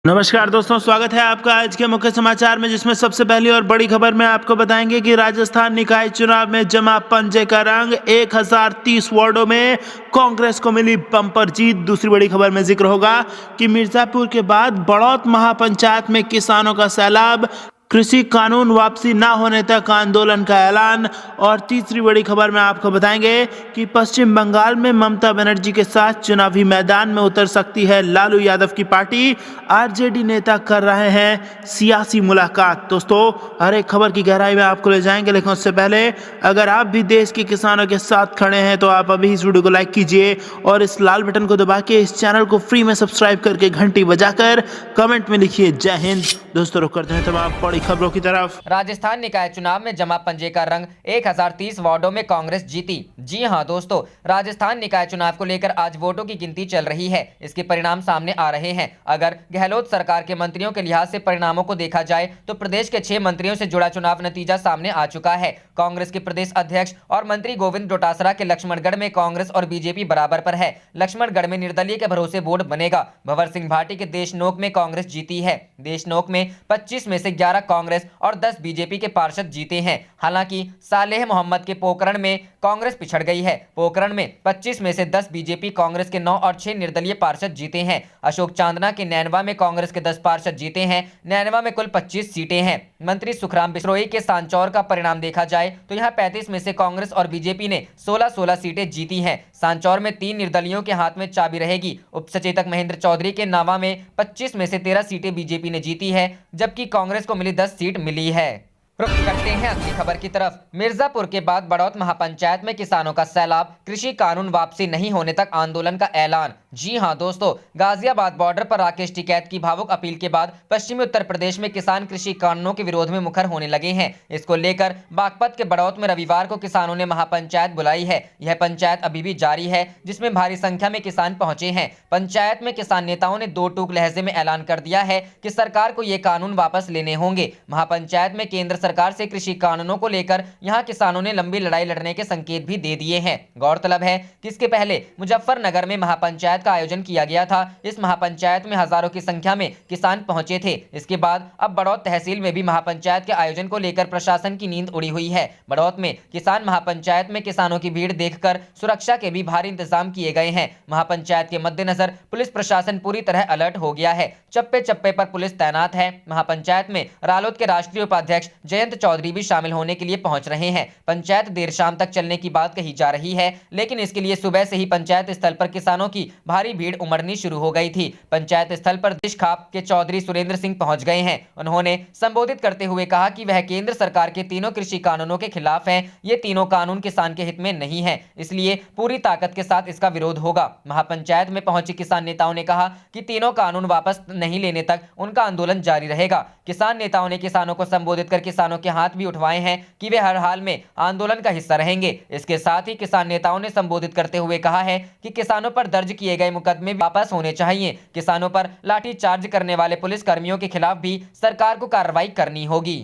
नमस्कार दोस्तों, स्वागत है आपका आज के मुख्य समाचार में, जिसमें सबसे पहली और बड़ी खबर में आपको बताएंगे कि राजस्थान निकाय चुनाव में जमा पंजे का रंग। 1030 वार्डों में कांग्रेस को मिली बम्पर जीत। दूसरी बड़ी खबर में जिक्र होगा कि मिर्जापुर के बाद बड़ौत महापंचायत में किसानों का सैलाब, कृषि कानून वापसी न होने तक आंदोलन का ऐलान। और तीसरी बड़ी खबर में आपको बताएंगे कि पश्चिम बंगाल में ममता बनर्जी के साथ चुनावी मैदान में उतर सकती है लालू यादव की पार्टी। आरजेडी नेता कर रहे हैं सियासी मुलाकात। दोस्तों, हर एक खबर की गहराई में आपको ले जाएंगे, लेकिन उससे पहले अगर आप भी देश के किसानों के साथ खड़े हैं तो आप अभी इस वीडियो को लाइक कीजिए और इस लाल बटन को दबा के इस चैनल को फ्री में सब्सक्राइब करके घंटी बजाकर कमेंट में लिखिए जय हिंद। दोस्तों, रुक करते हैं तमाम बड़ी खबरों की तरफ। राजस्थान निकाय चुनाव में जमा पंजे का रंग। 1030 वार्डों में कांग्रेस जीती। जी हां दोस्तों, राजस्थान निकाय चुनाव को लेकर आज वोटों की गिनती चल रही है। इसके परिणाम सामने आ रहे हैं। अगर गहलोत सरकार के मंत्रियों के लिहाज से परिणामों को देखा जाए तो प्रदेश के 6 मंत्रियों से जुड़ा चुनाव नतीजा सामने आ चुका है। कांग्रेस के प्रदेश अध्यक्ष और मंत्री गोविंद डोटासरा के लक्ष्मणगढ़ में कांग्रेस और बीजेपी बराबर पर है। लक्ष्मणगढ़ में निर्दलीय के भरोसे बोर्ड बनेगा। भंवर सिंह भाटी के देशनोक में कांग्रेस जीती है। देशनोक में 25 में से 11 कांग्रेस और 10 बीजेपी के पार्षद जीते हैं। हालांकि सालेह मोहम्मद के पोकरण में कांग्रेस पिछड़ गई है। पोकरण में 25 में से 10 बीजेपी, कांग्रेस के 9 और 6 निर्दलीय पार्षद जीते हैं। अशोक चांदना के नैनवा में कांग्रेस के 10 पार्षद जीते हैं। नैनवा में कुल 25 सीटें हैं। मंत्री सुखराम बिश्नोई के सांचौर का परिणाम देखा जाए तो यहां 35 में से कांग्रेस और बीजेपी ने 16-16 सीटें जीती हैं। सांचौर में 3 निर्दलियों के हाथ में चाबी रहेगी। उप सचेतक महेंद्र चौधरी के नावा में 25 में से 13 सीटें बीजेपी ने जीती है, जबकि कांग्रेस को मिली 10 सीट मिली है। रुख करते हैं अगली खबर की तरफ। मिर्जापुर के बाद बड़ौत महापंचायत में किसानों का सैलाब, कृषि कानून वापसी नहीं होने तक आंदोलन का ऐलान। जी हां दोस्तों, गाजियाबाद बॉर्डर पर राकेश टिकैत की भावुक अपील के बाद पश्चिमी उत्तर प्रदेश में किसान कृषि कानूनों के विरोध में मुखर होने लगे हैं। इसको लेकर बागपत के बड़ौत में रविवार को किसानों ने महापंचायत बुलाई है। यह पंचायत अभी भी जारी है, जिसमें भारी संख्या में किसान पहुंचे हैं। पंचायत में किसान नेताओं ने 2 टूक लहजे में ऐलान कर दिया है कि सरकार को ये कानून वापस लेने होंगे। महापंचायत में केंद्र सरकार से कृषि कानूनों को लेकर यहां किसानों ने लंबी लड़ाई लड़ने के संकेत भी दे दिए हैं। गौरतलब है कि इसके पहले मुजफ्फरनगर में महापंचायत का आयोजन किया गया था। इस महापंचायत में हजारों की संख्या में किसान पहुंचे थे। इसके बाद अब बड़ौत तहसील में भी महापंचायत के आयोजन को लेकर प्रशासन की नींद उड़ी हुई है। बड़ौत में किसान महापंचायत में किसानों की भीड़ देखकर सुरक्षा के भी भारी इंतजाम किए गए हैं। महापंचायत के मद्देनजर पुलिस प्रशासन पूरी तरह अलर्ट हो गया है। चप्पे चप्पे पर पुलिस तैनात है। महापंचायत में रालोद के राष्ट्रीय उपाध्यक्ष जयंत चौधरी भी शामिल होने के लिए पहुंच रहे हैं। पंचायत देर शाम तक चलने की बात कही जा रही है, लेकिन इसके लिए सुबह से ही पंचायत स्थल पर किसानों की भारी भीड़ उमड़नी शुरू हो गई थी। पंचायत स्थल पर दिश खाप के चौधरी सुरेंद्र सिंह पहुंच गए हैं। उन्होंने संबोधित करते हुए कहा कि वह केंद्र सरकार के तीनों कृषि कानूनों के खिलाफ हैं। ये तीनों कानून किसान के हित में नहीं है, इसलिए पूरी ताकत के साथ इसका विरोध होगा। महापंचायत में पहुंचे किसान नेताओं ने कहा कि तीनों कानून वापस नहीं लेने तक उनका आंदोलन जारी रहेगा। किसान नेताओं ने किसानों को संबोधित कर किसानों के हाथ भी उठवाए हैं कि वे हर हाल में आंदोलन का हिस्सा रहेंगे। इसके साथ ही किसान नेताओं ने संबोधित करते हुए कहा है कि किसानों पर दर्ज किए गए मुकदमे वापस होने चाहिए। किसानों पर लाठीचार्ज करने वाले पुलिस कर्मियों के खिलाफ भी सरकार को कार्रवाई करनी होगी।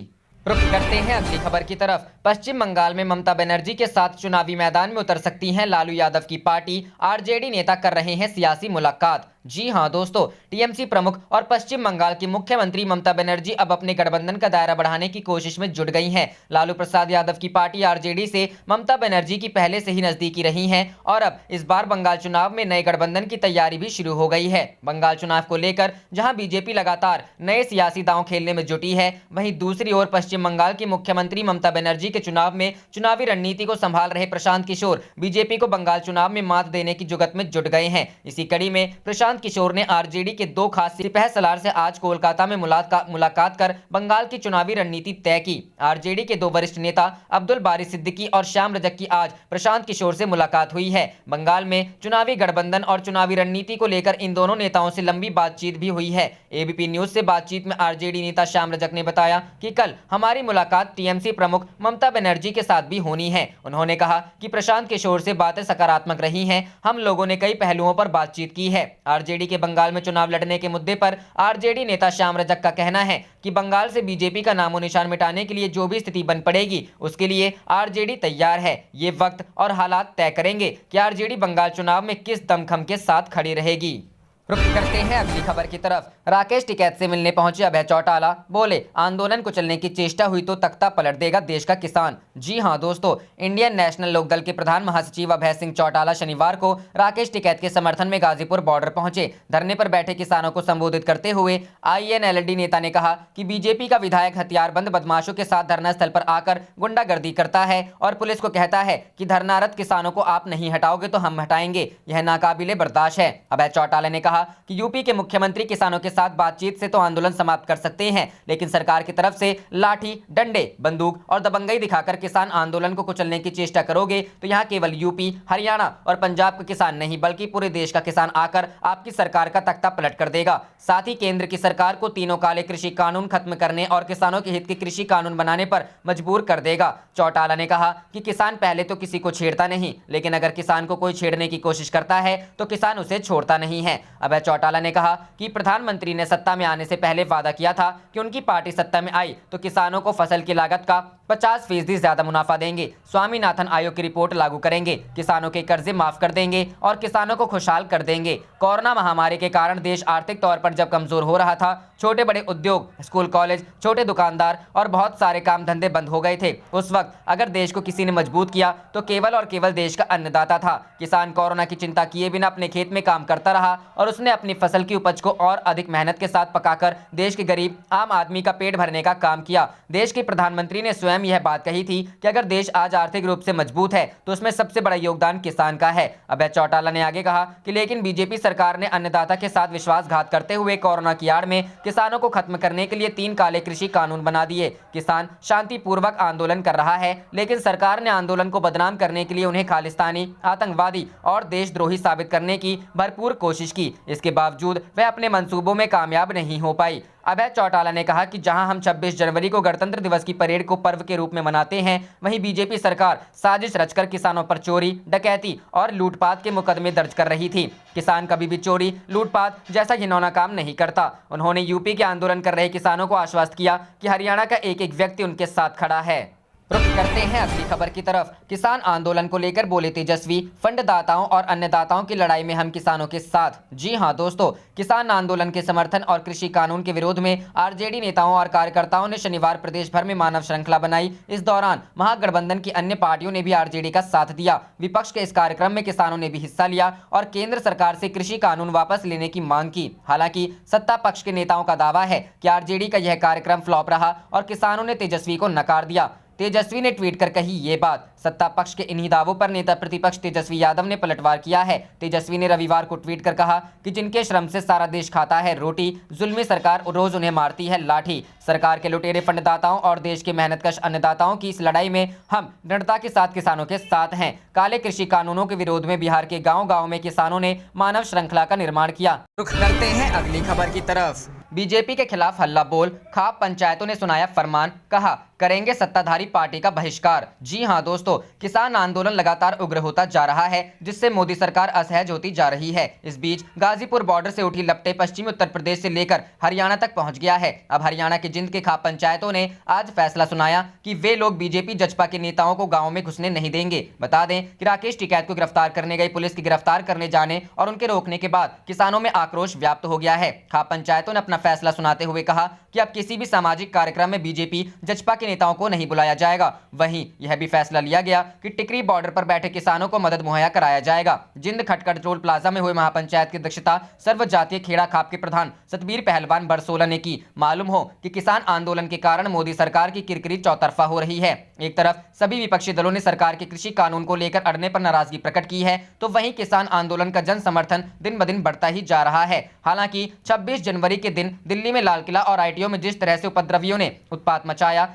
रुख करते हैं अगली खबर की तरफ। पश्चिम बंगाल में ममता बनर्जी के साथ चुनावी मैदान में उतर सकती हैं लालू यादव की पार्टी। आरजेडी नेता कर रहे हैं सियासी मुलाकात। जी हां दोस्तों, टीएमसी प्रमुख और पश्चिम बंगाल की मुख्यमंत्री ममता बनर्जी अब अपने गठबंधन का दायरा बढ़ाने की कोशिश में जुट गई हैं। लालू प्रसाद यादव की पार्टी आरजेडी से ममता बनर्जी की पहले से ही नजदीकी रही हैं और अब इस बार बंगाल चुनाव में नए गठबंधन की तैयारी भी शुरू हो गई है। बंगाल चुनाव को लेकर जहां बीजेपी लगातार नए सियासी दांव खेलने में जुटी है, वहीं दूसरी ओर पश्चिम बंगाल की मुख्यमंत्री ममता बनर्जी के चुनाव में चुनावी रणनीति को संभाल रहे प्रशांत किशोर बीजेपी को बंगाल चुनाव में मात देने की जुगत में जुट गए हैं। इसी कड़ी में प्रशांत किशोर ने आरजेडी के 2 खास सिपह सलार से आज कोलकाता में मुलाकात कर बंगाल की चुनावी रणनीति तय की। आरजेडी के 2 वरिष्ठ नेता अब्दुल बारी सिद्दीकी और श्याम रजक की आज प्रशांत किशोर से मुलाकात हुई है। बंगाल में चुनावी गठबंधन और चुनावी रणनीति को लेकर इन दोनों नेताओं से लंबी बातचीत भी हुई है। एबीपी न्यूज से बातचीत में आरजेडी नेता श्याम रजक ने बताया कि कल हमारी मुलाकात टीएमसी प्रमुख ममता बनर्जी के साथ भी होनी है। उन्होंने कहा कि प्रशांत किशोर से बातें सकारात्मक रही हैं। हम लोगों ने कई पहलुओं पर बातचीत की है। आरजेडी के बंगाल में चुनाव लड़ने के मुद्दे पर आरजेडी नेता श्याम रजक का कहना है कि बंगाल से बीजेपी का नामो निशान मिटाने के लिए जो भी स्थिति बन पड़ेगी, उसके लिए आरजेडी तैयार है। ये वक्त और हालात तय करेंगे कि आरजेडी बंगाल चुनाव में किस दमखम के साथ खड़ी रहेगी। रुक करते हैं अगली खबर की तरफ। राकेश टिकैत से मिलने पहुंचे अभय चौटाला, बोले आंदोलन को चलने की चेष्टा हुई तो तख्ता पलट देगा देश का किसान। जी हां दोस्तों, इंडियन नेशनल लोकदल के प्रधान महासचिव अभय सिंह चौटाला शनिवार को राकेश टिकैत के समर्थन में गाजीपुर बॉर्डर पहुंचे। धरने पर बैठे किसानों को संबोधित करते हुए INLD नेता ने कहा कि बीजेपी का विधायक हथियारबंद बदमाशों के साथ धरना स्थल पर आकर गुंडागर्दी करता है और पुलिस को कहता है कि धरनारत किसानों को आप नहीं हटाओगे तो हम हटाएंगे। यह नाकाबिले बर्दाश्त है। अभय चौटाला ने कहा कि यूपी के मुख्यमंत्री किसानों के साथ बातचीत से तो आंदोलन समाप्त कर सकते हैं, लेकिन सरकार की तरफ से लाठी, डंडे, बंदूक और दबंगई दिखाकर किसान आंदोलन को कुचलने की चेष्टा करोगे तो यहां केवल यूपी, हरियाणा और पंजाब का किसान नहीं बल्कि पूरे देश का किसान आकर आपकी सरकार का तख्ता पलट कर देगा। साथ ही केंद्र की सरकार को तीनों काले कृषि कानून खत्म करने और किसानों के हित के कृषि कानून बनाने पर मजबूर कर देगा। चौटाला ने कहा कि किसान पहले तो किसी को छेड़ता नहीं, लेकिन अगर किसान को कोई छेड़ने की कोशिश करता है तो किसान उसे छोड़ता नहीं है। अभय चौटाला ने कहा कि प्रधानमंत्री ने सत्ता में आने से पहले वादा किया था कि उनकी पार्टी सत्ता में आई तो किसानों को फसल की लागत का 50% ज्यादा मुनाफा देंगे, स्वामीनाथन आयोग की रिपोर्ट लागू करेंगे, किसानों के कर्जे माफ कर देंगे और किसानों को खुशहाल कर देंगे। कोरोना महामारी के कारण देश आर्थिक तौर पर जब कमजोर हो रहा था, छोटे बड़े उद्योग, स्कूल, कॉलेज, छोटे दुकानदार और बहुत सारे काम धंधे बंद हो गए थे। उस वक्त अगर देश को किसी ने मजबूत किया तो केवल और केवल देश का अन्नदाता था। किसान कोरोना की चिंता किए बिना अपने खेत में काम करता रहा और उसने अपनी फसल की उपज को और अधिक मेहनत के साथ पकाकर देश के गरीब आम आदमी का पेट भरने का काम किया। देश के प्रधानमंत्री ने स्वयं यह बात कही थी कि अगर देश आज आर्थिक रूप से मजबूत है तो उसमें सबसे बड़ा योगदान किसान का है। अभय चौटाला ने आगे कहा कि लेकिन बीजेपी सरकार ने अन्नदाता के साथ विश्वासघात करते हुए कोरोना की आड़ में किसानों को खत्म करने के लिए 3 काले कृषि कानून बना दिए। किसान शांतिपूर्वक आंदोलन कर रहा है, लेकिन सरकार ने आंदोलन को बदनाम करने के लिए उन्हें खालिस्तानी, आतंकवादी और देशद्रोही साबित करने की भरपूर कोशिश की। इसके बावजूद वह अपने मंसूबों में कामयाब नहीं हो पाई। अभय चौटाला ने कहा कि जहां हम 26 जनवरी को गणतंत्र दिवस की परेड को पर्व के रूप में मनाते हैं, वहीं बीजेपी सरकार साजिश रचकर किसानों पर चोरी, डकैती और लूटपाट के मुकदमे दर्ज कर रही थी। किसान कभी भी चोरी, लूटपाट जैसा घिनौना काम नहीं करता। उन्होंने यूपी के आंदोलन कर रहे किसानों को आश्वस्त किया कि हरियाणा का एक एक व्यक्ति उनके साथ खड़ा है। रुख करते हैं अगली खबर की तरफ। किसान आंदोलन को लेकर बोले तेजस्वी, फंडदाताओं और अन्नदाताओं की लड़ाई में हम किसानों के साथ। जी हां दोस्तों, किसान आंदोलन के समर्थन और कृषि कानून के विरोध में आरजेडी नेताओं और कार्यकर्ताओं ने शनिवार प्रदेश भर में मानव श्रृंखला बनाई। इस दौरान महागठबंधन की अन्य पार्टियों ने भी आरजेडी का साथ दिया। विपक्ष के इस कार्यक्रम में किसानों ने भी हिस्सा लिया और केंद्र सरकार से कृषि कानून वापस लेने की मांग की। हालांकि सत्ता पक्ष के नेताओं का दावा है कि आरजेडी का यह कार्यक्रम फ्लॉप रहा और किसानों ने तेजस्वी को नकार दिया। तेजस्वी ने ट्वीट कर कही ये बात। सत्ता पक्ष के इन्हीं दावों पर नेता प्रतिपक्ष तेजस्वी यादव ने पलटवार किया है। तेजस्वी ने रविवार को ट्वीट कर कहा कि जिनके श्रम से सारा देश खाता है रोटी, जुल्मी सरकार रोज उन्हें मारती है लाठी। सरकार के लुटेरे फंडदाताओं और देश के मेहनतकश अन्नदाताओं की इस लड़ाई में हम दृढ़ता के साथ किसानों के साथ हैं। काले कृषि कानूनों के विरोध में बिहार के गाँव-गाँव में किसानों ने मानव श्रृंखला का निर्माण किया। रुख करते हैं अगली खबर की तरफ। बीजेपी के खिलाफ हल्ला बोल, खाप पंचायतों ने सुनाया फरमान, कहा करेंगे सत्ताधारी पार्टी का बहिष्कार। जी हां दोस्तों, किसान आंदोलन लगातार उग्र होता जा रहा है, जिससे मोदी सरकार असहज होती जा रही है। इस बीच गाजीपुर बॉर्डर से उठी लपटें पश्चिमी उत्तर प्रदेश से लेकर हरियाणा तक पहुंच गया है। अब हरियाणा के जिंद के खाप पंचायतों ने आज फैसला सुनाया कि वे लोग बीजेपी जजपा के नेताओं को गाँव में घुसने नहीं देंगे। बता दें कि राकेश टिकैत को गिरफ्तार करने गई पुलिस के गिरफ्तार करने जाने और उनके रोकने के बाद किसानों में आक्रोश व्याप्त हो गया है। खाप पंचायतों ने अपना फैसला सुनाते हुए कहा कि अब किसी भी सामाजिक कार्यक्रम में बीजेपी जजपा के नेताओं को नहीं बुलाया जाएगा। वहीं यह भी फैसला लिया गया कि टिकरी बॉर्डर पर बैठे किसानों को मदद मुहैया कराया जाएगा। जिंद खटखट टोल प्लाजा में हुए महापंचायत की अध्यक्षता सर्व जातीय खेड़ा खाप के प्रधान सतबीर पहलवान बरसोला ने की। मालूम हो कि किसान आंदोलन के कारण मोदी सरकार की किरकिरी चौतरफा हो रही है। एक तरफ सभी विपक्षी दलों ने सरकार के कृषि कानून को लेकर अड़ने पर नाराजगी प्रकट की है, तो वहीं किसान आंदोलन का जन समर्थन दिन ब दिन बढ़ता ही जा रहा है। हालांकि 26 जनवरी के दिन दिल्ली में लाल किला और आईटीओ में जिस तरह से उपद्रवियों ने उत्पात मचाया,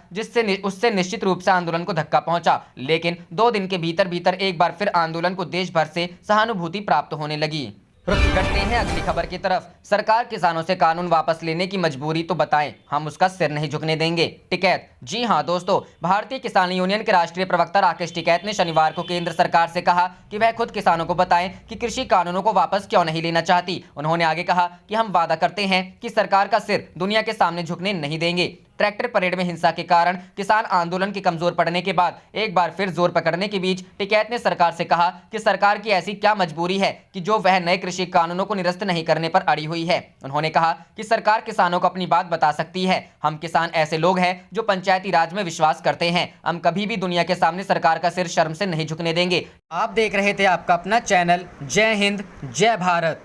उससे निश्चित रूप से आंदोलन को धक्का पहुंचा, लेकिन 2 दिन के भीतर भीतर एक बार फिर आंदोलन को देश भर से सहानुभूति प्राप्त होने लगी। रुख करते हैं अगली खबर की तरफ। सरकार किसानों से कानून वापस लेने की मजबूरी तो बताएं, हम उसका सिर नहीं झुकने देंगे। टिकैत। जी हां दोस्तों, भारतीय किसान यूनियन के राष्ट्रीय प्रवक्ता राकेश टिकैत ने शनिवार को केंद्र सरकार से कहा कि वह खुद किसानों को बताएं कि कृषि कानूनों को वापस क्यों नहीं लेना चाहती। उन्होंने आगे कहा कि हम वादा करते हैं कि सरकार का सिर दुनिया के सामने झुकने नहीं देंगे। ट्रैक्टर परेड में हिंसा के कारण किसान आंदोलन के कमजोर पड़ने के बाद एक बार फिर जोर पकड़ने के बीच टिकैत ने सरकार से कहा कि सरकार की ऐसी क्या मजबूरी है कि जो वह नए कृषि कानूनों को निरस्त नहीं करने पर अड़ी हुई है। उन्होंने कहा कि सरकार किसानों को अपनी बात बता सकती है। हम किसान ऐसे लोग हैं जो पंचायती राज में विश्वास करते हैं। हम कभी भी दुनिया के सामने सरकार का सिर शर्म से नहीं झुकने देंगे। आप देख रहे थे आपका अपना चैनल जय हिंद जय भारत।